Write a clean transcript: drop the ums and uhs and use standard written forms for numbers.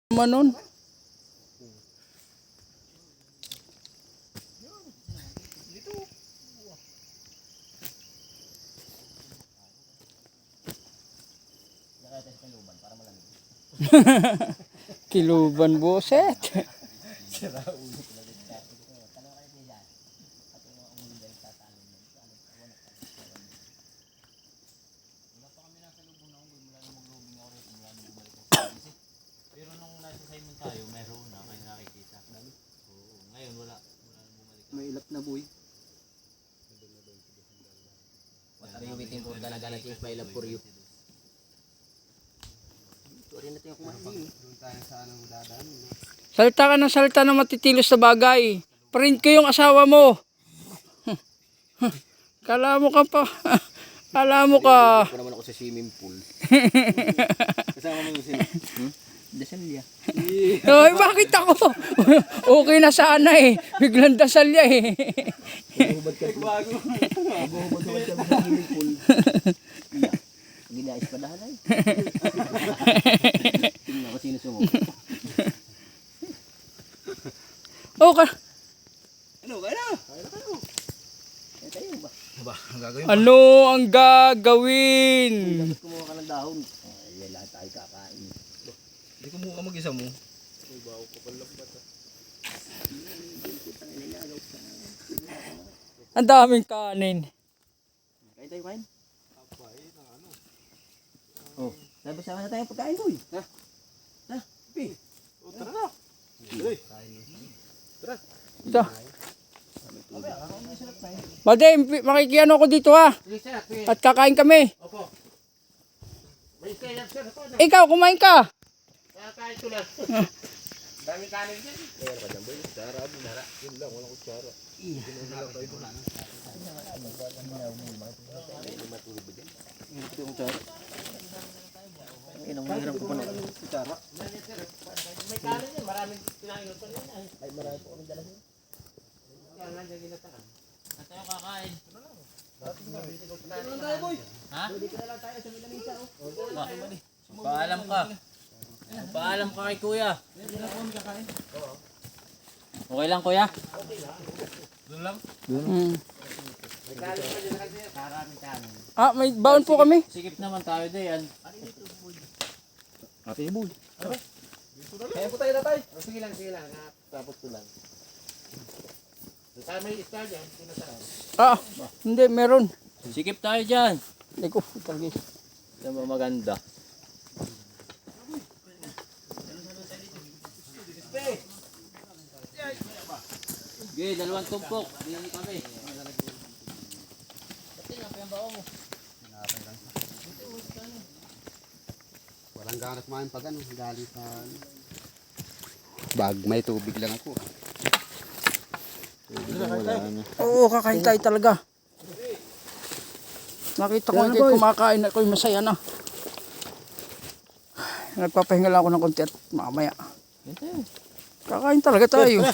Manon. Kiluban boset. Pero nung nasa Simon tayo, meron na kayo nakikita. Oo, ngayon wala bumalik. May ilap na boy. What are you waiting for? Gana change my love for you. Sorry natin yung kumain. Doon tayo sa anong dadaan. Salita ka ng salita na matitilos na bagay. Print ko yung asawa mo. Kala mo ka pa. Kala mo ka. Ako naman ako sa swimming pool. Kasama mo yung sino? Dasalya. Ay, bakit ako? Okay na sana eh. Biglang dasalya eh. Maghubad ka bago. Maghubad ka sa swimming pool. Ginais pa dahan ay. Tingnan ko sino sumo. Oh, ka. Ano? Kaya na. Kaya tayo ba? Ba, ang gagawin Ano ang gagawin? Dapat kumuha ka ng dahon. Ay, lahat tayo kakain. Hindi ko mukha mag-isa mo. Ang daming kanin. Kaya tayo kain? Oh, sabi sama na tayo pagkain boy. Ha? Ha? Pi. Tara na. Ito. Madem, makikiano ko dito ha. At kakain kami. Opo. May kaya sir ako na. Ikaw, kumain ka. Kakain ko lang. Daming kanin dyan. Kaya ka dyan boy. Kutsara, binara. Yun lang, walang kutsara. Matulog ba dyan? Hirap ko yung kutsara. Ay, nang mahirap ko pa na kutsara. May kanin yan, maraming kinain ko rin. Ay, marami po kami dala niya. Kaya nandiyan ginataan. Saan tayo kakain? Ano lang tayo boy? Ha? Pwede ka na lang tayo sa milamisa oh. Paalam ka. Paalam ka kay kuya. Okay lang kuya? Doon lang? Hmm. May kanin pa dyan kasi, maraming kanin. Ah, may baon po kami. Sikip naman tayo diyan. Ate boy. Kaya po tayo na tayo. Sige lang. Tapos ko lang. Kaya may star dyan, sinasarap. Ah, hindi, meron. Sikip tayo diyan. Hindi ko, talaga. Ito ba maganda? Okay, dalawang tumpok. Binili kami. Walang ganap kumain pag ano, galing sa bag, may tubig lang ako. Oo, kakain tayo talaga. Nakita ko kayo kumakain at ako'y masaya na. Nagpapahinga lang ako ng konti at mamaya. Kakain talaga tayo.